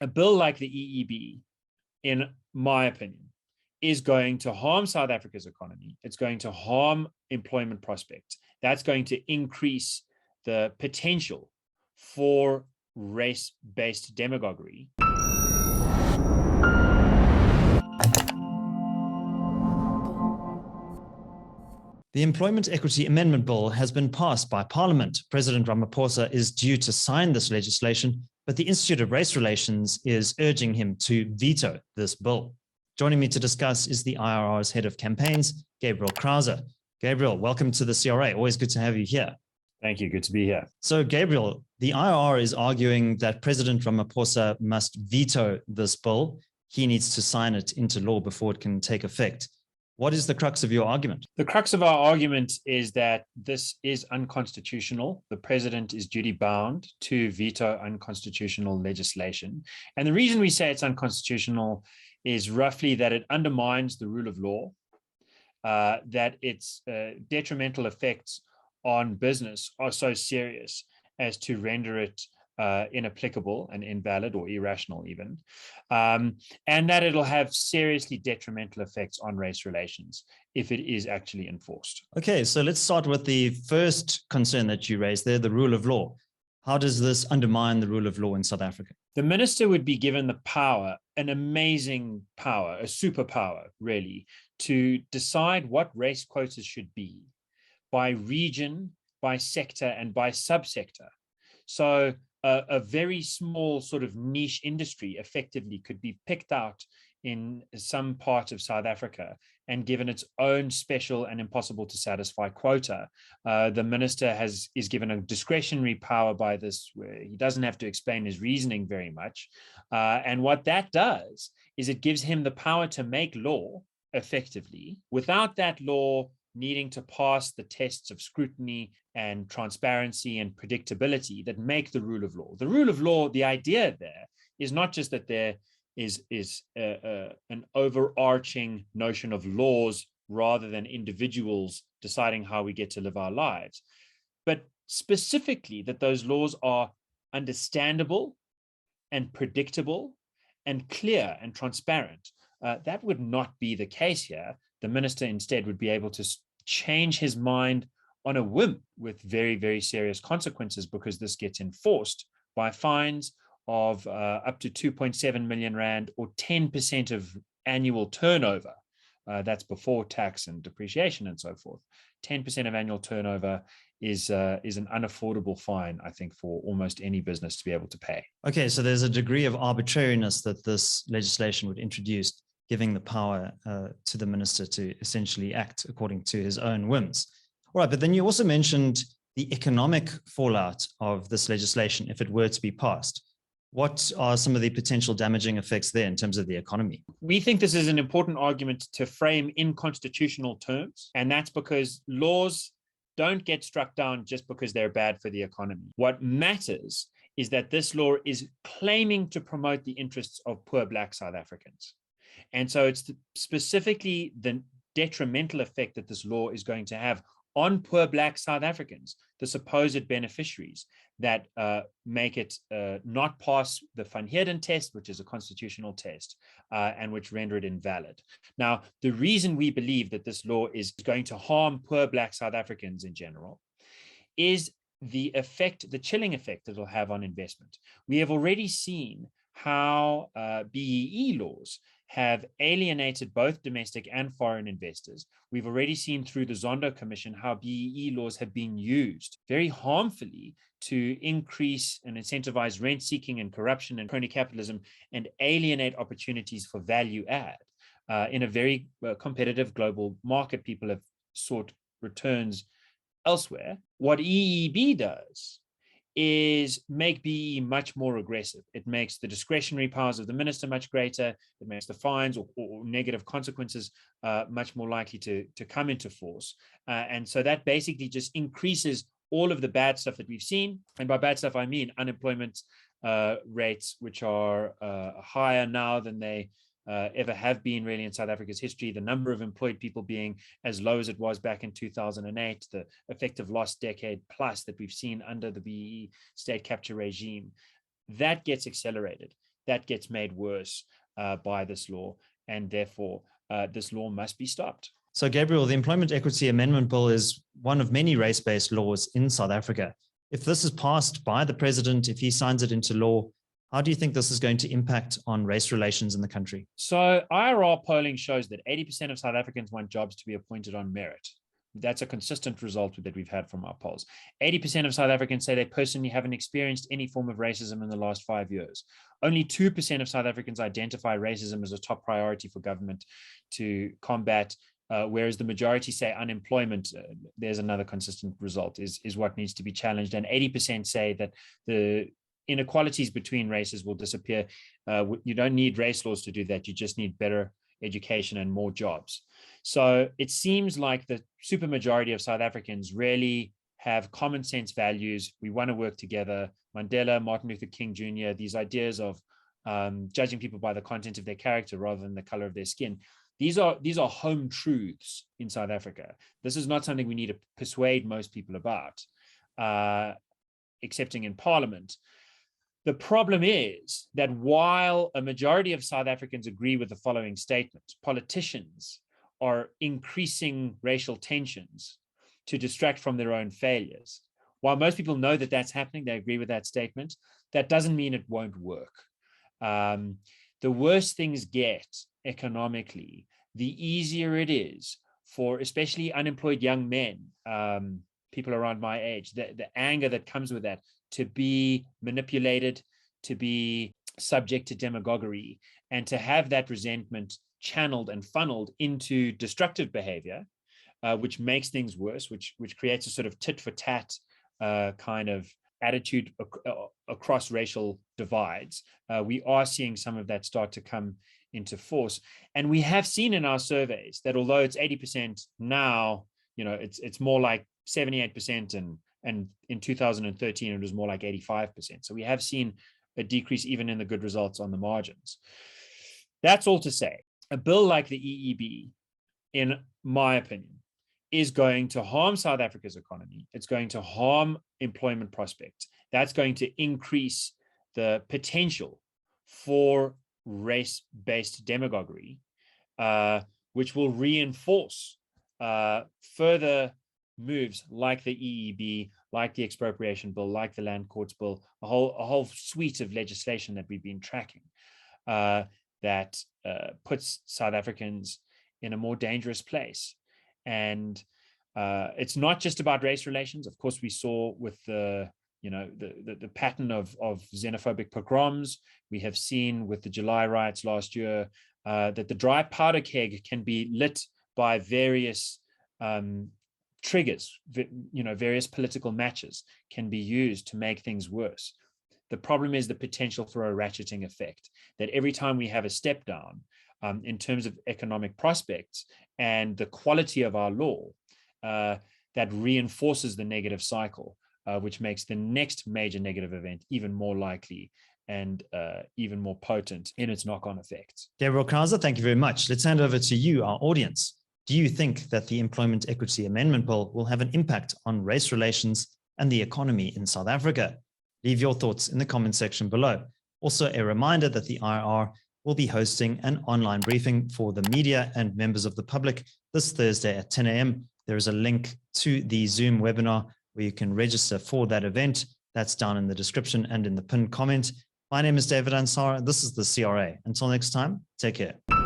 a bill like the EEB, in my opinion, is going to harm South Africa's economy. It's going to harm employment prospects. That's going to increase the potential for race-based demagoguery. The Employment Equity Amendment Bill has been passed by Parliament. President Ramaphosa is due to sign this legislation, but the Institute of Race Relations is urging him to veto this bill. Joining me to discuss is the IRR's head of campaigns, Gabriel Crouse. Gabriel, welcome to the CRA. Always good to have you here. Thank you. Good to be here. So, Gabriel, the IRR is arguing that President Ramaphosa must veto this bill. He needs to sign it into law before it can take effect. What is the crux of your argument? The crux of our argument is that this is unconstitutional. The president is duty bound to veto unconstitutional legislation. And the reason we say it's unconstitutional is roughly that it undermines the rule of law, that its detrimental effects on business are so serious as to render it inapplicable and invalid or irrational even, and that it'll have seriously detrimental effects on race relations if it is actually enforced. Okay, so let's start with the first concern that you raised there, the rule of law. How does this undermine the rule of law in South Africa? The minister would be given the power, an amazing power, a superpower really, to decide what race quotas should be by region, by sector, and by subsector. So a very small sort of niche industry effectively could be picked out in some part of South Africa and given its own special and impossible to satisfy quota. The minister is given a discretionary power by this, where he doesn't have to explain his reasoning very much. And what that does is it gives him the power to make law effectively without that law needing to pass the tests of scrutiny and transparency and predictability that make the rule of law. The rule of law, the idea there is not just that there is an overarching notion of laws rather than individuals deciding how we get to live our lives, but specifically that those laws are understandable and predictable and clear and transparent. That would not be the case here. The minister instead would be able to change his mind on a whim with very, very serious consequences, because this gets enforced by fines of up to 2.7 million rand or 10% of annual turnover. That's before tax and depreciation and so forth. 10% of annual turnover is an unaffordable fine, I think, for almost any business to be able to pay. Okay, so there's a degree of arbitrariness that this legislation would introduce, giving the power to the minister to essentially act according to his own whims. All right, but then you also mentioned the economic fallout of this legislation if it were to be passed. What are some of the potential damaging effects there in terms of the economy? We think this is an important argument to frame in constitutional terms, and that's because laws don't get struck down just because they're bad for the economy. What matters is that this law is claiming to promote the interests of poor Black South Africans. And so it's specifically the detrimental effect that this law is going to have on poor Black South Africans, the supposed beneficiaries, that make it not pass the Van Heerden test, which is a constitutional test, and which render it invalid. Now, the reason we believe that this law is going to harm poor Black South Africans in general is the effect, the chilling effect that it'll have on investment. We have already seen how BEE laws have alienated both domestic and foreign investors. We've already seen through the Zondo Commission how BEE laws have been used very harmfully to increase and incentivize rent-seeking and corruption and crony capitalism and alienate opportunities for value add. In a very competitive global market, people have sought returns elsewhere. What EEB does is make BE much more aggressive. It makes the discretionary powers of the minister much greater. It makes the fines or negative consequences much more likely to come into force. And so that basically just increases all of the bad stuff that we've seen. And by bad stuff, I mean unemployment rates, which are higher now than they ever have been really in South Africa's history, the number of employed people being as low as it was back in 2008, the effective lost decade plus that we've seen under the BEE state capture regime, that gets accelerated. that gets made worse by this law, and therefore this law must be stopped. So, Gabriel, the Employment Equity Amendment Bill is one of many race-based laws in South Africa. If this is passed by the president, if he signs it into law, how do you think this is going to impact on race relations in the country? So IRR polling shows that 80% of South Africans want jobs to be appointed on merit. That's a consistent result that we've had from our polls. 80% of South Africans say they personally haven't experienced any form of racism in the last 5 years. Only 2% of South Africans identify racism as a top priority for government to combat, whereas the majority say unemployment, there's another consistent result, is what needs to be challenged. And 80% say that the inequalities between races will disappear. You don't need race laws to do that. You just need better education and more jobs. So it seems like the supermajority of South Africans really have common sense values. We want to work together. Mandela, Martin Luther King Jr., these ideas of judging people by the content of their character rather than the color of their skin. These are home truths in South Africa. This is not something we need to persuade most people about, excepting in Parliament. The problem is that while a majority of South Africans agree with the following statement, politicians are increasing racial tensions to distract from their own failures. While most people know that that's happening, they agree with that statement, that doesn't mean it won't work. The worse things get economically, the easier it is for especially unemployed young men, people around my age, the anger that comes with that, to be manipulated, to be subject to demagoguery, and to have that resentment channeled and funneled into destructive behavior, which makes things worse, which creates a sort of tit for tat kind of attitude across racial divides. We are seeing some of that start to come into force. And we have seen in our surveys that although it's 80% now, it's more like 78%, and in 2013 it was more like 85%. So we have seen a decrease even in the good results on the margins. That's all to say, a bill like the EEB, in my opinion, is going to harm South Africa's economy. It's going to harm employment prospects. That's going to increase the potential for race-based demagoguery, which will reinforce further moves like the EEB, like the expropriation bill, like the land courts bill, a whole suite of legislation that we've been tracking that puts South Africans in a more dangerous place. And it's not just about race relations. Of course, we saw with the pattern of xenophobic pogroms. We have seen with the July riots last year that the dry powder keg can be lit by various triggers, various political matches can be used to make things worse. The problem is the potential for a ratcheting effect, that every time we have a step down in terms of economic prospects and the quality of our law, that reinforces the negative cycle, which makes the next major negative event even more likely and even more potent in its knock-on effects. Gabriel Crouse, thank you very much. Let's hand over to you, our audience. Do you think that the Employment Equity Amendment Bill will have an impact on race relations and the economy in South Africa? Leave your thoughts in the comment section below. Also, a reminder that the IR will be hosting an online briefing for the media and members of the public this Thursday at 10 a.m. There is a link to the Zoom webinar where you can register for that event. That's down in the description and in the pinned comment. My name is David Ansara. This is the CRA. Until next time, take care.